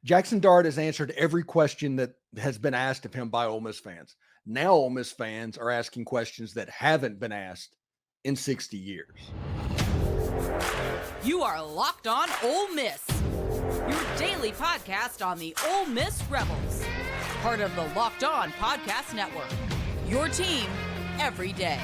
Jaxson Dart has answered every question that has been asked of him by Ole Miss fans. Now Ole Miss fans are asking questions that haven't been asked in 60 years. You are Locked On Ole Miss, your daily podcast on the Ole Miss Rebels, part of the Locked On Podcast Network, your team every day.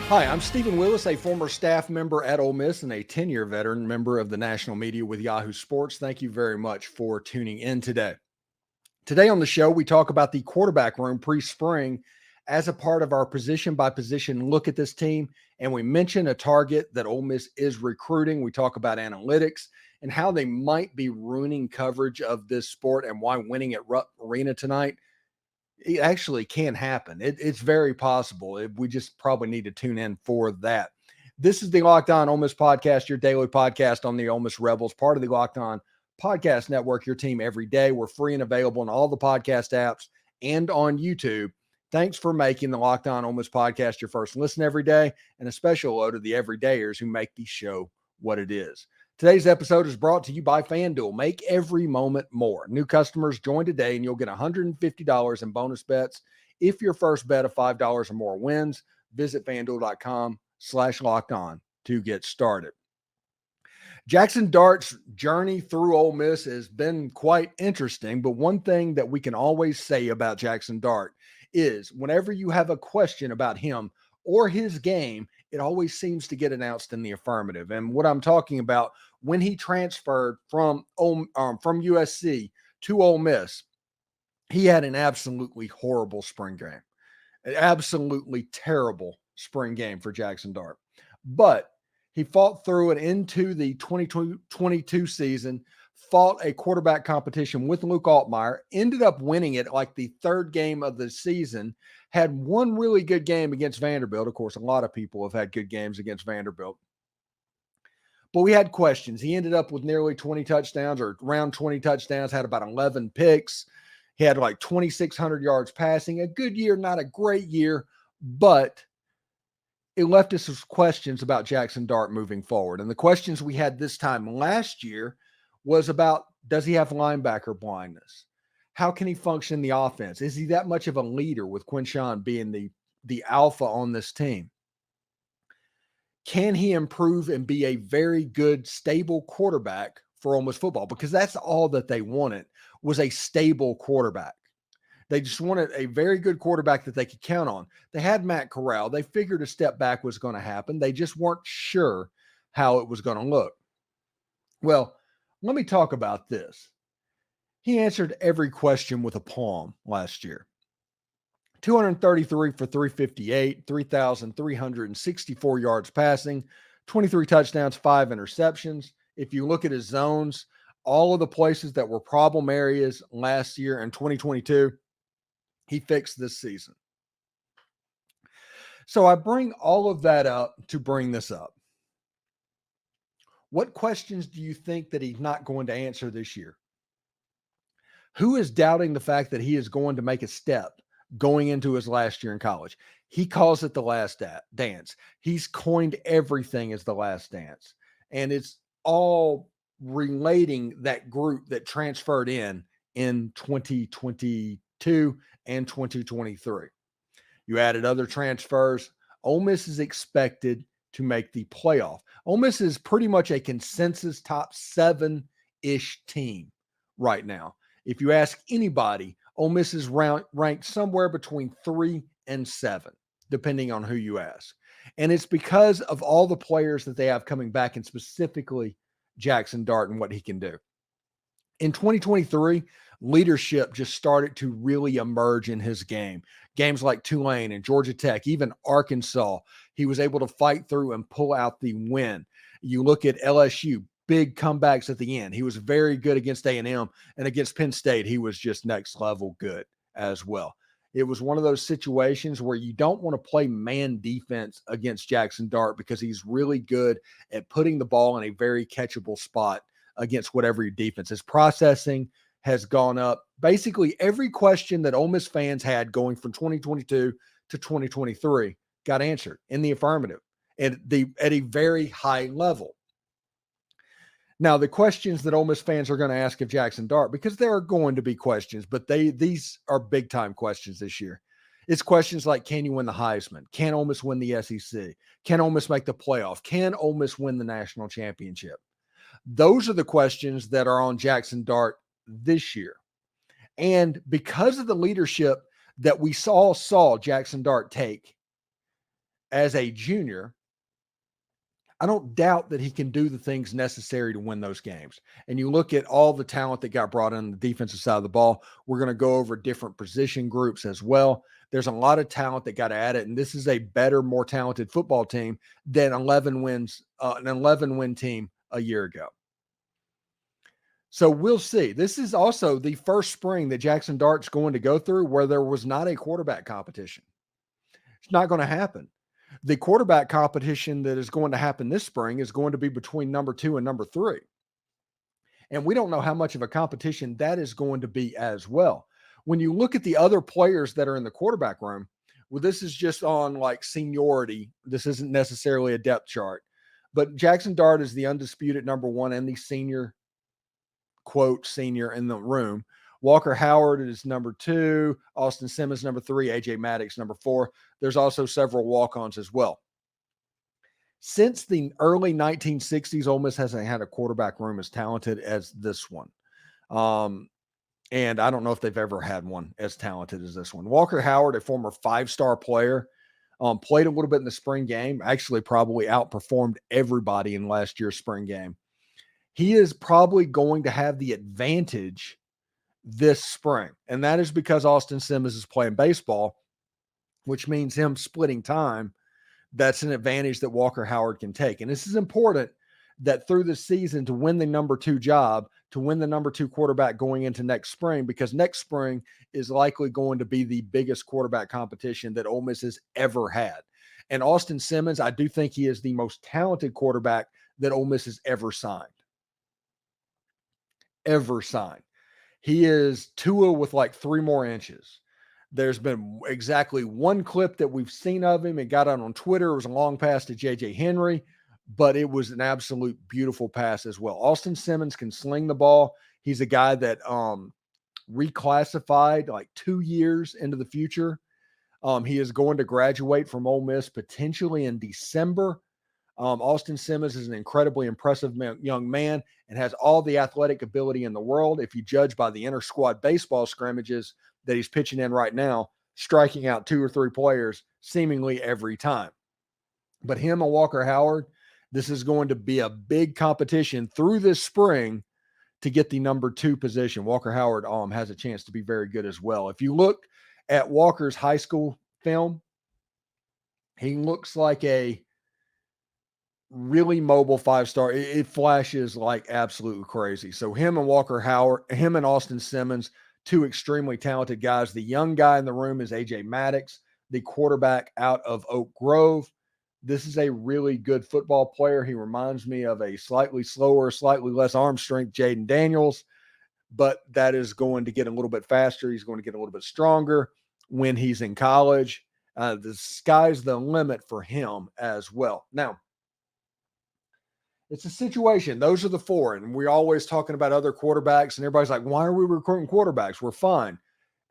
Hi, I'm Stephen Willis, a former staff member at Ole Miss and a 10-year veteran member of the national media with Yahoo Sports. Thank you very much for tuning in today. Today on the show, we talk about the quarterback room pre-spring as a part of our position-by-position look at this team, and we mention a target that Ole Miss is recruiting. We talk about analytics and how they might be ruining coverage of this sport and why winning at Rupp Arena tonight, it actually can happen. It's very possible. We just probably need to tune in for that. This is the Locked On Ole Miss podcast, your daily podcast on the Ole Miss Rebels, part of the Locked On Podcast Network, your team every day. We're free and available on all the podcast apps and on YouTube. Thanks for making the Locked On Ole Miss podcast your first listen every day, and a special hello to the everydayers who make the show what it is. Today's episode is brought to you by FanDuel. Make every moment more. New customers join today and you'll get $150 in bonus bets if your first bet of $5 or more wins. Visit FanDuel.com/lockedon to get started. Jaxson Dart's journey through Ole Miss has been quite interesting, but one thing that we can always say about Jaxson Dart is whenever you have a question about him or his game, it always seems to get announced in the affirmative. And what I'm talking about, when he transferred from USC to Ole Miss, he had an absolutely horrible spring game, an absolutely terrible spring game for Jaxson Dart. But he fought through it into the 2022 season, fought a quarterback competition with Luke Altmaier, ended up winning it like the third game of the season, had one really good game against Vanderbilt. Of course, a lot of people have had good games against Vanderbilt. But we had questions. He ended up with nearly 20 touchdowns or around 20 touchdowns, had about 11 picks. He had like 2,600 yards passing. A good year, not a great year, but it left us with questions about Jaxson Dart moving forward. And the questions we had this time last year was about, does he have linebacker blindness? How can he function in the offense? Is he that much of a leader with Quinshawn being the alpha on this team? Can he improve and be a very good, stable quarterback for Ole Miss football? Because that's all that they wanted, was a stable quarterback. They just wanted a very good quarterback that they could count on. They had Matt Corral. They figured a step back was going to happen. They just weren't sure how it was going to look. Well, let me talk about this. He answered every question with a palm last year. 233 for 358, 3,364 yards passing, 23 touchdowns, 5 interceptions. If you look at his zones, all of the places that were problem areas last year in 2022, he fixed this season. So I bring all of that up to bring this up. What questions do you think that he's not going to answer this year? Who is doubting the fact that he is going to make a step going into his last year in college? He calls it the last dance. He's coined everything as the last dance. And it's all relating that group that transferred in 2022 and 2023. You added other transfers. Ole Miss is expected to make the playoff. Ole Miss is pretty much a consensus top 7-ish team right now. If you ask anybody, Ole Miss is ranked somewhere between 3 and 7, depending on who you ask. And it's because of all the players that they have coming back, and specifically Jaxson Dart and what he can do. In 2023, leadership just started to really emerge in his game. Games like Tulane and Georgia Tech, even Arkansas, he was able to fight through and pull out the win. You look at LSU, big comebacks at the end. He was very good against A&M, and against Penn State, he was just next level good as well. It was one of those situations where you don't want to play man defense against Jaxson Dart because he's really good at putting the ball in a very catchable spot against whatever your defense is. Processing has gone up. Basically, every question that Ole Miss fans had going from 2022 to 2023 got answered in the affirmative. at a very high level. Now, the questions that Ole Miss fans are going to ask of Jaxson Dart, because there are going to be questions, but these are big time questions this year. It's questions like, can you win the Heisman? Can Ole Miss win the SEC? Can Ole Miss make the playoff? Can Ole Miss win the national championship? Those are the questions that are on Jaxson Dart this year. And because of the leadership that we saw Jaxson Dart take as a junior, I don't doubt that he can do the things necessary to win those games. And you look at all the talent that got brought in on the defensive side of the ball. We're going to go over different position groups as well. There's a lot of talent that got added, and this is a better, more talented football team than an 11-win team a year ago. So we'll see. This is also the first spring that Jaxson Dart's going to go through where there was not a quarterback competition. It's not going to happen. The quarterback competition that is going to happen this spring is going to be between number 2 and number 3. And we don't know how much of a competition that is going to be as well. When you look at the other players that are in the quarterback room, well, this is just on like seniority. This isn't necessarily a depth chart. But Jaxson Dart is the undisputed number 1 and the senior, quote, senior in the room. Walker Howard is number 2, Austin Simmons number 3, AJ Maddox number 4. There's also several walk-ons as well. Since the early 1960s, Ole Miss hasn't had a quarterback room as talented as this one. And I don't know if they've ever had one as talented as this one. Walker Howard, a former 5-star player, played a little bit in the spring game, actually probably outperformed everybody in last year's spring game. He is probably going to have the advantage this spring. And that is because Austin Simmons is playing baseball, which means him splitting time. That's an advantage that Walker Howard can take. And this is important that through the season to win the number 2 job, to win the number 2 quarterback going into next spring, because next spring is likely going to be the biggest quarterback competition that Ole Miss has ever had. And Austin Simmons, I do think he is the most talented quarterback that Ole Miss has ever signed. He is Tua with like 3 more inches. There's been exactly one clip that we've seen of him. It got out on Twitter. It was a long pass to JJ Henry, but it was an absolute beautiful pass as well. Austin Simmons can sling the ball. He's a guy that reclassified like 2 years into the future. He is going to graduate from Ole Miss potentially in December. Austin Simmons is an incredibly impressive young man and has all the athletic ability in the world. If you judge by the inter-squad baseball scrimmages that he's pitching in right now, striking out 2 or 3 players seemingly every time. But him and Walker Howard, this is going to be a big competition through this spring to get the number 2 position. Walker Howard has a chance to be very good as well. If you look at Walker's high school film, he looks like a really mobile 5-star. It flashes like absolutely crazy. So him and Walker Howard, him and Austin Simmons, 2 extremely talented guys. The young guy in the room is AJ Maddox, the quarterback out of Oak Grove. This is a really good football player. He reminds me of a slightly slower, slightly less arm strength Jaden Daniels, but that is going to get a little bit faster. He's going to get a little bit stronger when he's in college. The sky's the limit for him as well. Now, it's a situation. Those are the 4. And we're always talking about other quarterbacks, and everybody's like, why are we recruiting quarterbacks? We're fine.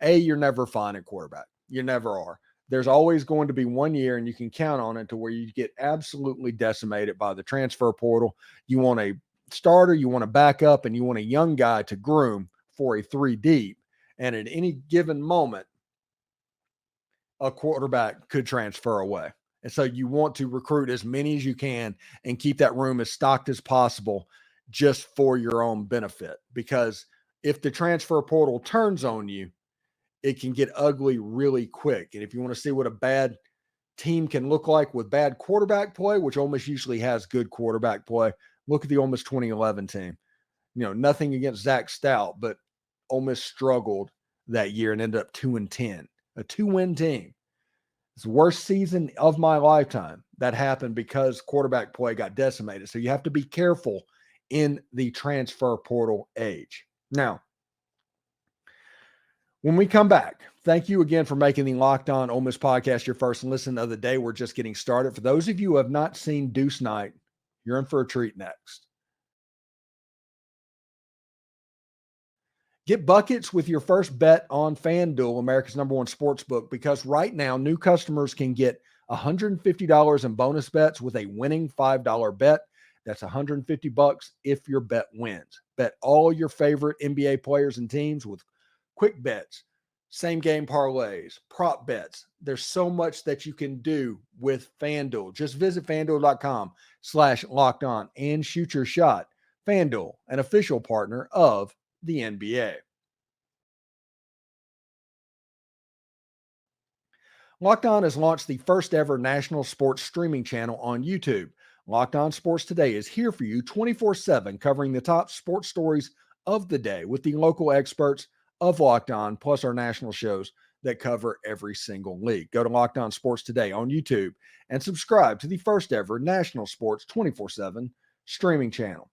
You're never fine at quarterback. You never are. There's always going to be one year, and you can count on it, to where you get absolutely decimated by the transfer portal. You want a starter, you want a backup, and you want a young guy to groom for a 3 deep. And at any given moment, a quarterback could transfer away. And so you want to recruit as many as you can and keep that room as stocked as possible just for your own benefit. Because if the transfer portal turns on you, it can get ugly really quick. And if you want to see what a bad team can look like with bad quarterback play, which Ole Miss usually has good quarterback play, look at the Ole Miss 2011 team. You know, nothing against Zach Stout, but Ole Miss struggled that year and ended up 2-10, a 2-win team. It's the worst season of my lifetime. That happened because quarterback play got decimated. So you have to be careful in the transfer portal age. Now, When we come back, thank you again for making the Locked On Ole Miss podcast your first listen of the day. We're just getting started. For those of you who have not seen Deuce Knight, you're in for a treat next. Get buckets with your first bet on FanDuel, America's #1 sports book, because right now new customers can get $150 in bonus bets with a winning $5 bet. That's $150 if your bet wins. Bet all your favorite NBA players and teams with quick bets, same game parlays, prop bets. There's so much that you can do with FanDuel. Just visit FanDuel.com/locked on and shoot your shot. FanDuel, an official partner of the NBA. Locked On has launched the first ever national sports streaming channel on YouTube. Locked On Sports Today is here for you 24/7, covering the top sports stories of the day with the local experts of Locked On, plus our national shows that cover every single league. Go to Locked On Sports Today on YouTube and subscribe to the first ever national sports 24/7 streaming channel.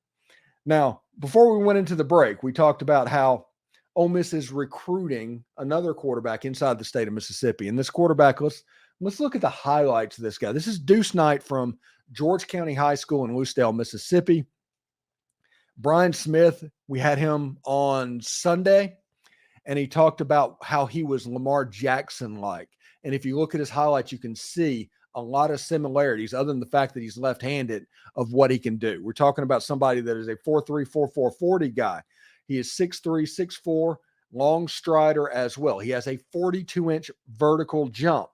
Now, before we went into the break, we talked about how Ole Miss is recruiting another quarterback inside the state of Mississippi. And this quarterback, let's look at the highlights of this guy. This is Deuce Knight from George County High School in Lucedale, Mississippi. Brian Smith, we had him on Sunday, and he talked about how he was Lamar Jackson-like. And if you look at his highlights, you can see a lot of similarities, other than the fact that he's left-handed, of what he can do. We're talking about somebody that is a 4.3, 4.4 40 guy. He is 6'3", 6'4", long strider as well. He has a 42-inch vertical jump.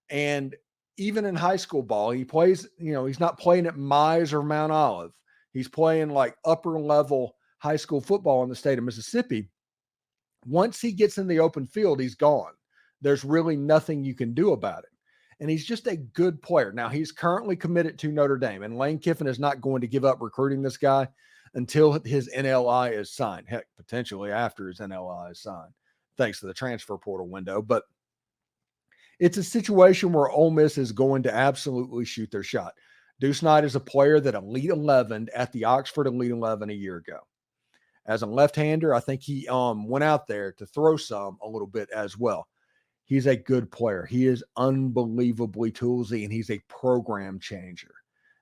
And even in high school ball, he plays, he's not playing at Mize or Mount Olive. He's playing like upper level high school football in the state of Mississippi. Once he gets in the open field, he's gone. There's really nothing you can do about it. And he's just a good player. Now, he's currently committed to Notre Dame, and Lane Kiffin is not going to give up recruiting this guy until his NLI is signed. Heck, potentially after his NLI is signed, thanks to the transfer portal window. But it's a situation where Ole Miss is going to absolutely shoot their shot. Deuce Knight is a player that Elite 11 at the Oxford Elite 11 a year ago. As a left-hander, I think he went out there to throw some a little bit as well. He's a good player. He is unbelievably toolsy, and he's a program changer.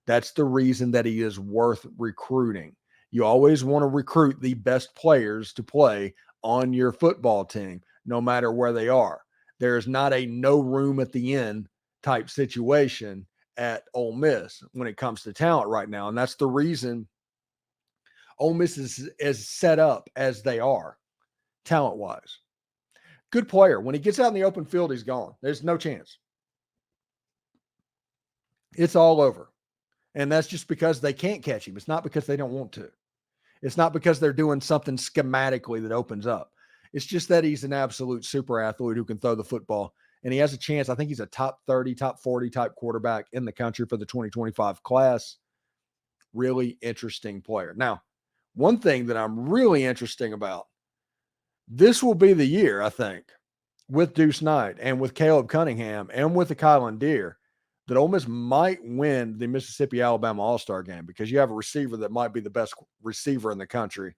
That's the reason that he is worth recruiting. You always want to recruit the best players to play on your football team, no matter where they are. There is not a no room at the end type situation at Ole Miss when it comes to talent right now. And that's the reason Ole Miss is set up as they are, talent-wise. Good player. When he gets out in the open field, he's gone. There's no chance. It's all over. And that's just because they can't catch him. It's not because they don't want to. It's not because they're doing something schematically that opens up. It's just that he's an absolute super athlete who can throw the football. And he has a chance. I think he's a top 30, top 40 type quarterback in the country for the 2025 class. Really interesting player. Now, one thing that I'm really interesting about, this will be the year, I think, with Deuce Knight and with Caleb Cunningham and with the Kylan Deere, that Ole Miss might win the Mississippi-Alabama All-Star game, because you have a receiver that might be the best receiver in the country,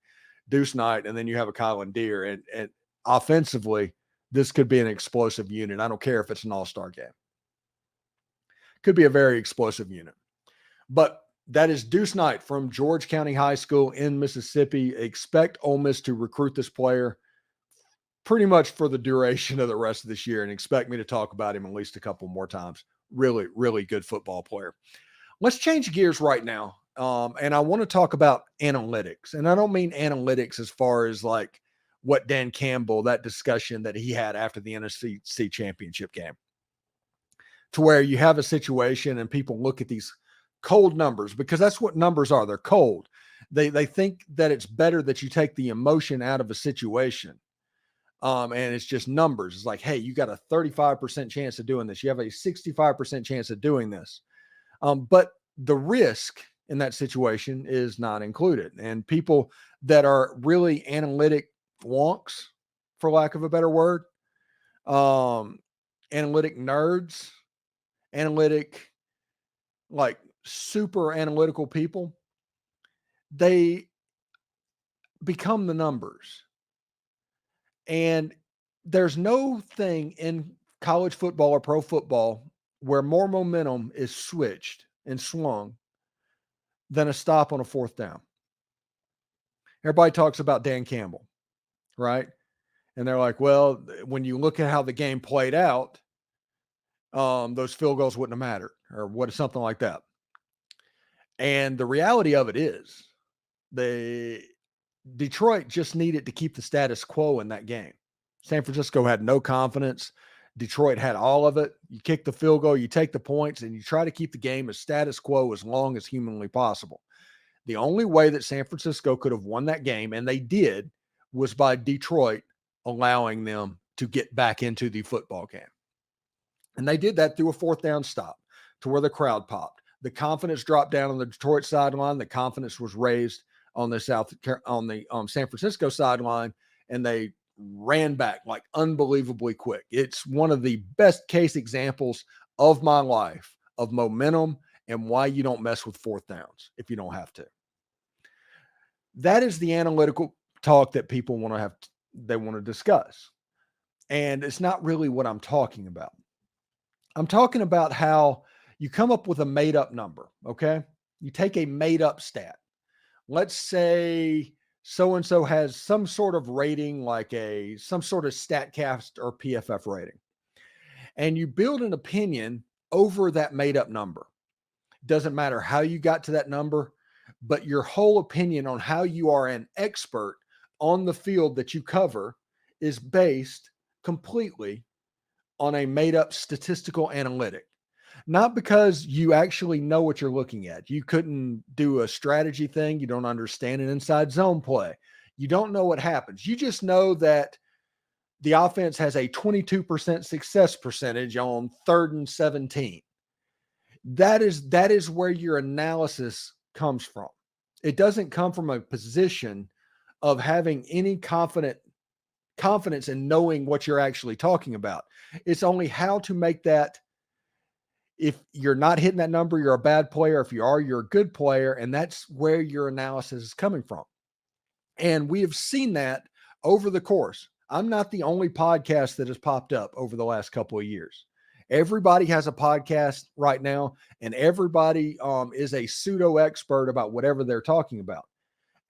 Deuce Knight, and then you have a Kylan Deere. And offensively, this could be an explosive unit. I don't care if it's an All-Star game. Could be a very explosive unit. But that is Deuce Knight from George County High School in Mississippi. Expect Ole Miss to recruit this player pretty much for the duration of the rest of this year, and expect me to talk about him at least a couple more times. Really, really good football player. Let's change gears right now. And I want to talk about analytics. And I don't mean analytics as far as like what Dan Campbell, that discussion that he had after the NFC championship game, to where you have a situation and people look at these cold numbers, because that's what numbers are. They're cold. They think that it's better that you take the emotion out of a situation. And it's just numbers. It's like, hey, you got a 35% chance of doing this. You have a 65% chance of doing this. But the risk in that situation is not included. And people that are really analytic wonks, for lack of a better word, analytic nerds, analytic, like super analytical people, they become the numbers. And there's no thing in college football or pro football where more momentum is switched and swung than a stop on a fourth down. Everybody talks about Dan Campbell, right? And they're like, well, when you look at how the game played out, those field goals wouldn't have mattered or what, something like that. And the reality of it is the Detroit just needed to keep the status quo in that game. San Francisco had no confidence. Detroit had all of it. You kick the field goal, you take the points, and you try to keep the game as status quo as long as humanly possible. The only way that San Francisco could have won that game, and they did, was by Detroit allowing them to get back into the football game. And they did that through a fourth down stop to where the crowd popped. The confidence dropped down on the Detroit sideline. The confidence was raised on the San Francisco sideline, and they ran back like unbelievably quick. It's one of the best case examples of my life of momentum and why you don't mess with fourth downs if you don't have to. That is the analytical talk that people want to have. They want to discuss. And it's not really what I'm talking about. I'm talking about how you come up with a made up number. Okay. You take a made up stat. Let's say so-and-so has some sort of rating, like some sort of StatCast or PFF rating. And you build an opinion over that made up number. Doesn't matter how you got to that number, but your whole opinion on how you are an expert on the field that you cover is based completely on a made up statistical analytic. Not because you actually know what you're looking at. You couldn't do a strategy thing. You don't understand an inside zone play. You don't know what happens. You just know that the offense has a 22% success percentage on 3rd and 17. That is where your analysis comes from. It doesn't come from a position of having any confidence in knowing what you're actually talking about. It's only how to make that. If you're not hitting that number, you're a bad player. If you are, you're a good player. And that's where your analysis is coming from. And we have seen that over the course. I'm not the only podcast that has popped up over the last couple of years. Everybody has a podcast right now, and everybody is a pseudo expert about whatever they're talking about.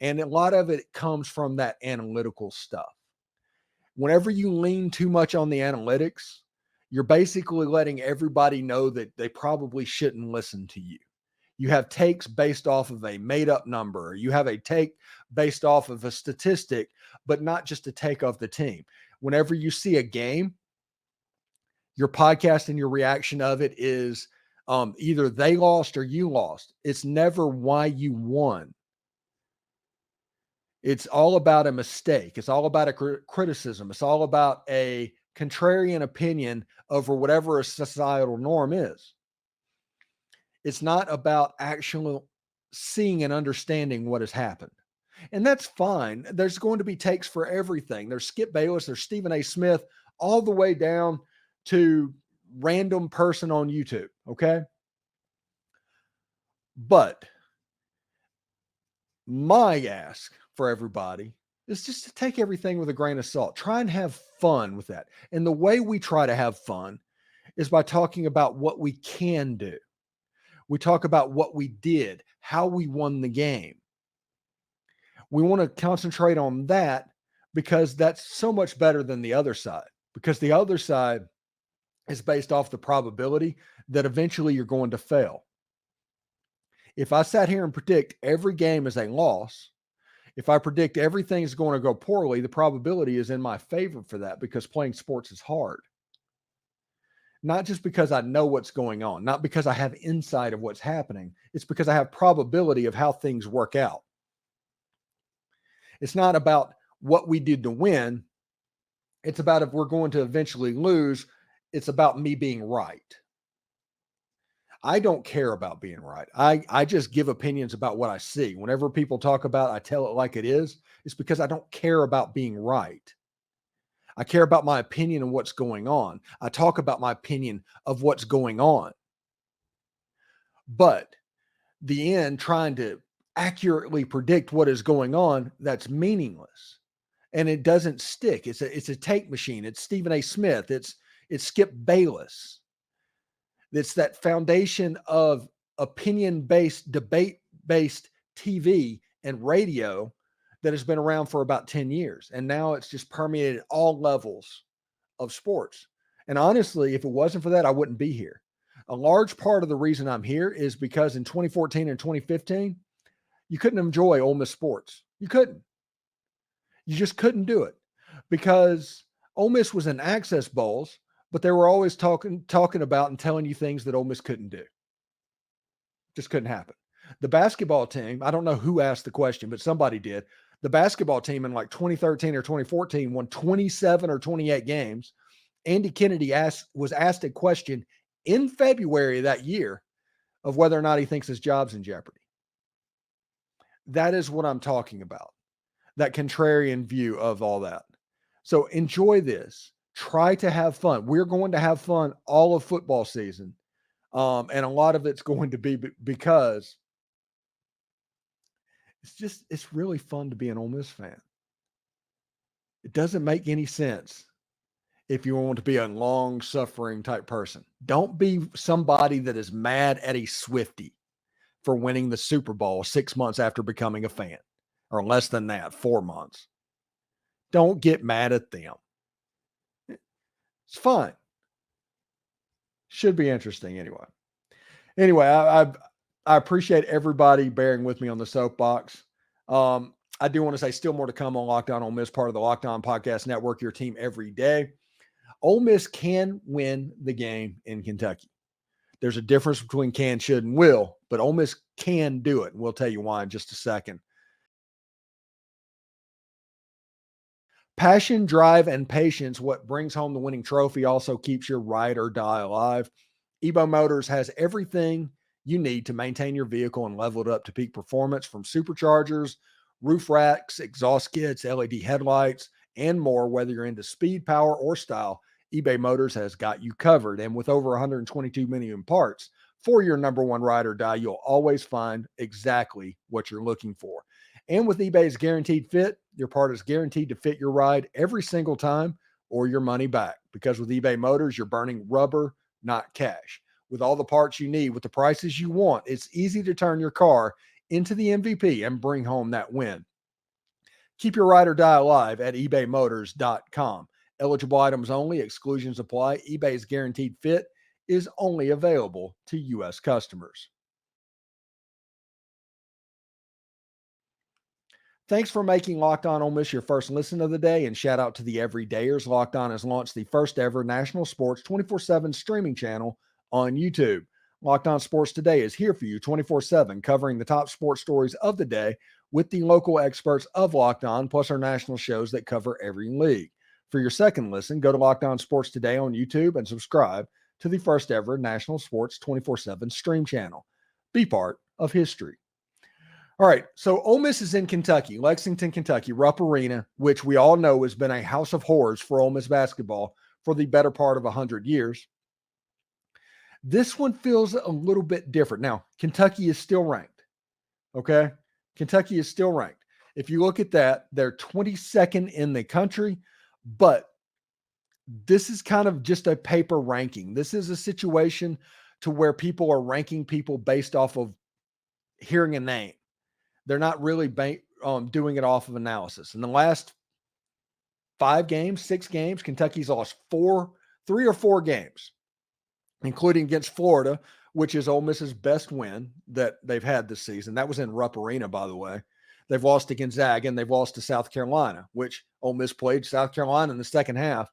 And a lot of it comes from that analytical stuff. Whenever you lean too much on the analytics, you're basically letting everybody know that they probably shouldn't listen to you. You have takes based off of a made up number. You have a take based off of a statistic, but not just a take of the team. Whenever you see a game, your podcast and your reaction of it is either they lost or you lost. It's never why you won. It's all about a mistake. It's all about a criticism. It's all about a contrarian opinion over whatever a societal norm is. It's not about actually seeing and understanding what has happened. And that's fine. There's going to be takes for everything. There's Skip Bayless, there's Stephen A. Smith, all the way down to random person on YouTube. Okay. But my ask for everybody is just to take everything with a grain of salt. Try and have fun with that. And the way we try to have fun is by talking about what we can do. We talk about what we did, how we won the game. We want to concentrate on that because that's so much better than the other side. Because the other side is based off the probability that eventually you're going to fail. If I sat here and predict every game is a loss, if I predict everything is going to go poorly, the probability is in my favor for that because playing sports is hard. Not just because I know what's going on, not because I have insight of what's happening. It's because I have probability of how things work out. It's not about what we did to win. It's about if we're going to eventually lose. It's about me being right. I don't care about being right. I just give opinions about what I see. Whenever people talk about, I tell it like it is. It's because I don't care about being right. I care about my opinion of what's going on. I talk about my opinion of what's going on. But the end, trying to accurately predict what is going on, that's meaningless. and it doesn't stick. It's a take machine. It's Stephen A. Smith. It's Skip Bayless. It's that foundation of opinion-based, debate-based TV and radio that has been around for about 10 years. And now it's just permeated all levels of sports. And honestly, if it wasn't for that, I wouldn't be here. A large part of the reason I'm here is because in 2014 and 2015, you couldn't enjoy Ole Miss sports. You couldn't. You just couldn't do it because Ole Miss was in access bowls, but they were always talking about and telling you things that Ole Miss couldn't do. Just couldn't happen. The basketball team, I don't know who asked the question, but somebody did. The basketball team in like 2013 or 2014 won 27 or 28 games. Andy Kennedy was asked a question in February of that year of whether or not he thinks his job's in jeopardy. That is what I'm talking about, that contrarian view of all that. So enjoy this. Try to have fun. We're going to have fun all of football season. And a lot of it's going to be because it's really fun to be an Ole Miss fan. It doesn't make any sense if you want to be a long-suffering type person. Don't be somebody that is mad at a Swiftie for winning the Super Bowl 6 months after becoming a fan, or less than that, 4 months. Don't get mad at them. It's fun. Should be interesting anyway. Anyway, I appreciate everybody bearing with me on the soapbox. I do want to say still more to come on Locked On Ole Miss, part of the Locked On Podcast Network, your team every day. Ole Miss can win the game in Kentucky. There's a difference between can, should, and will, but Ole Miss can do it. And we'll tell you why in just a second. Passion, drive, and patience, what brings home the winning trophy, also keeps your ride or die alive. Ebo Motors has everything you need to maintain your vehicle and level it up to peak performance, from superchargers, roof racks, exhaust kits, LED headlights, and more. Whether you're into speed, power, or style, eBay Motors has got you covered. And with over 122 million parts for your number one ride or die, you'll always find exactly what you're looking for. And with eBay's Guaranteed Fit, your part is guaranteed to fit your ride every single time or your money back. Because with eBay Motors, you're burning rubber, not cash. With all the parts you need, with the prices you want, it's easy to turn your car into the MVP and bring home that win. Keep your ride or die alive at ebaymotors.com. Eligible items only, exclusions apply. eBay's Guaranteed Fit is only available to U.S. customers. Thanks for making Locked On Ole Miss your first listen of the day, and shout out to the everydayers. Locked On has launched the first ever national sports 24/7 streaming channel on YouTube. Locked On Sports Today is here for you 24/7, covering the top sports stories of the day with the local experts of Locked On, plus our national shows that cover every league. For your second listen, go to Locked On Sports Today on YouTube and subscribe to the first ever national sports 24/7 stream channel. Be part of history. All right, so Ole Miss is in Kentucky, Lexington, Kentucky, Rupp Arena, which we all know has been a house of horrors for Ole Miss basketball for the better part of 100 years. This one feels a little bit different. Now, Kentucky is still ranked, okay? Kentucky is still ranked. If you look at that, they're 22nd in the country, but this is kind of just a paper ranking. This is a situation to where people are ranking people based off of hearing a name. They're not really doing it off of analysis. In the last 6 games, Kentucky's lost 3 or 4 games, including against Florida, which is Ole Miss's best win that they've had this season. That was in Rupp Arena, by the way. They've lost to Gonzaga, and they've lost to South Carolina, which Ole Miss played South Carolina in the second half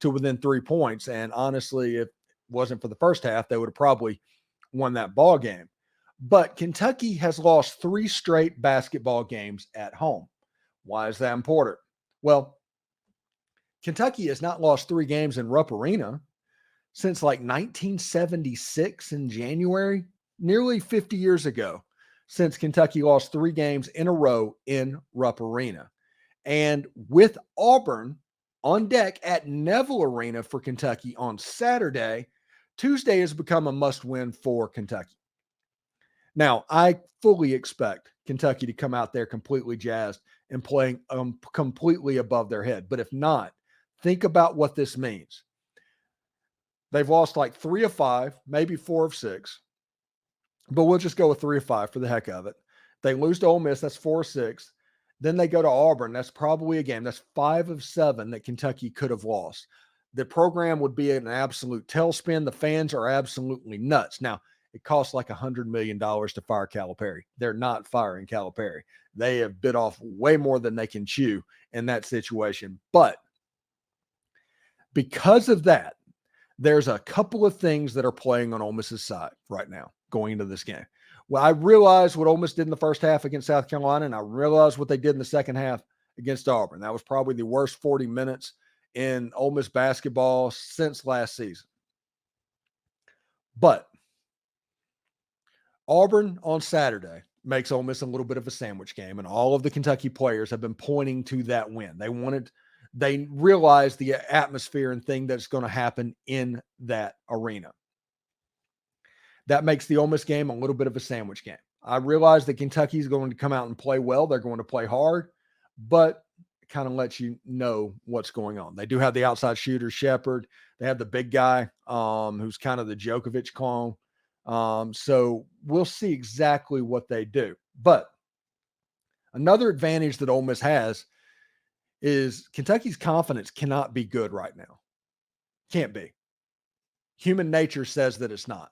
to within 3 points. And honestly, if it wasn't for the first half, they would have probably won that ball game. But Kentucky has lost 3 straight basketball games at home. Why is that important? Well, Kentucky has not lost 3 games in Rupp Arena since like 1976 in January, nearly 50 years ago, since Kentucky lost 3 games in a row in Rupp Arena. And with Auburn on deck at Neville Arena for Kentucky on Saturday, Tuesday has become a must-win for Kentucky. Now, I fully expect Kentucky to come out there completely jazzed and playing completely above their head. But if not, think about what this means. They've lost like 3 of 5, maybe 4 of 6, but we'll just go with 3 of 5 for the heck of it. They lose to Ole Miss, that's 4 of 6. Then they go to Auburn, that's probably a game. That's 5 of 7 that Kentucky could have lost. The program would be an absolute tailspin. The fans are absolutely nuts. Now, it costs like $100 million to fire Calipari. They're not firing Calipari. They have bit off way more than they can chew in that situation. But because of that, there's a couple of things that are playing on Ole Miss's side right now going into this game. Well, I realized what Ole Miss did in the first half against South Carolina, and I realized what they did in the second half against Auburn. That was probably the worst 40 minutes in Ole Miss basketball since last season. But Auburn on Saturday makes Ole Miss a little bit of a sandwich game, and all of the Kentucky players have been pointing to that win. They realize the atmosphere and thing that's going to happen in that arena. That makes the Ole Miss game a little bit of a sandwich game. I realize that Kentucky is going to come out and play well. They're going to play hard, but it kind of lets you know what's going on. They do have the outside shooter, Shepard. They have the big guy who's kind of the Djokovic clone. So we'll see exactly what they do. But another advantage that Ole Miss has is Kentucky's confidence cannot be good right now. Can't be. Human nature says that it's not.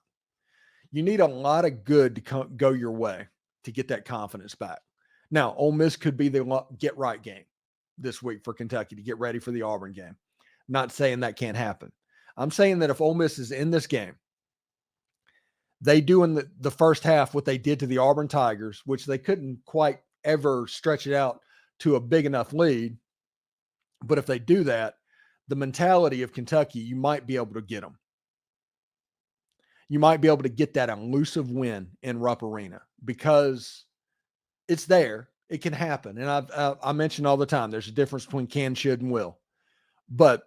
You need a lot of good to go your way to get that confidence back. Now, Ole Miss could be the get-right game this week for Kentucky to get ready for the Auburn game. Not saying that can't happen. I'm saying that if Ole Miss is in this game, they do in the first half what they did to the Auburn Tigers, which they couldn't quite ever stretch it out to a big enough lead. But if they do that, the mentality of Kentucky, you might be able to get them. You might be able to get that elusive win in Rupp Arena because it's there. It can happen. And I mention all the time, there's a difference between can, should, and will. But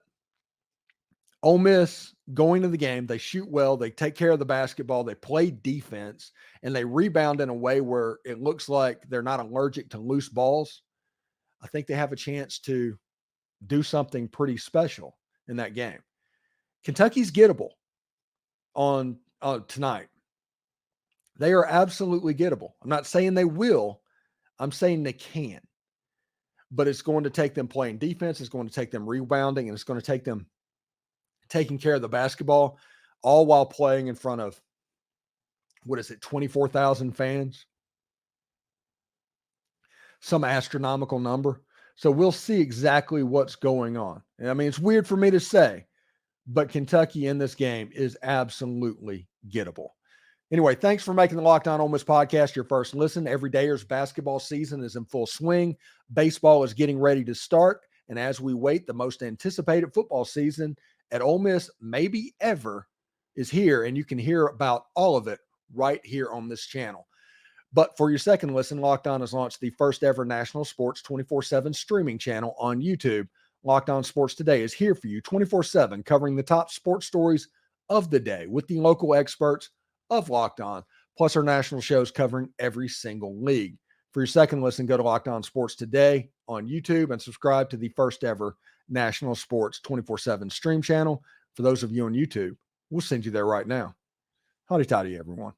Ole Miss going to the game, they shoot well, they take care of the basketball, they play defense, and they rebound in a way where it looks like they're not allergic to loose balls. I think they have a chance to do something pretty special in that game. Kentucky's gettable on tonight. They are absolutely gettable. I'm not saying they will. I'm saying they can. But it's going to take them playing defense. It's going to take them rebounding, and it's going to take them taking care of the basketball, all while playing in front of, 24,000 fans? Some astronomical number. So we'll see exactly what's going on. And I mean, it's weird for me to say, but Kentucky in this game is absolutely gettable. Anyway, thanks for making the Locked On Ole Miss podcast your first listen. Every dayers basketball season is in full swing. Baseball is getting ready to start. And as we wait, the most anticipated football season at Ole Miss, maybe ever, is here. And you can hear about all of it right here on this channel. But for your second listen, Locked On has launched the first ever national sports 24/7 streaming channel on YouTube. Locked On Sports Today is here for you 24/7, covering the top sports stories of the day with the local experts of Locked On, plus our national shows covering every single league. For your second listen, go to Locked On Sports Today on YouTube and subscribe to the first ever national sports 24/7 stream channel. For those of you on YouTube, we'll send you there right now. Howdy toddy, everyone.